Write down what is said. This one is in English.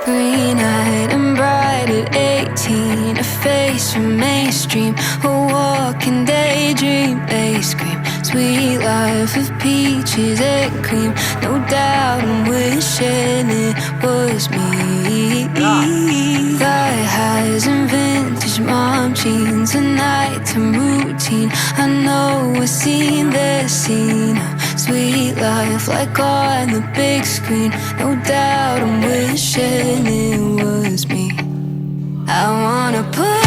Green-eyed and bright at 18, a face from mainstream, a walking daydream. They scream, sweet life of peaches and cream. No doubt I'm wishing it was me. Thigh highs and vintage mom jeans, a nighttime routine. I know I've seen this scene. Sweet life like on the big screen. No doubt I'm wishing it was me. I wanna put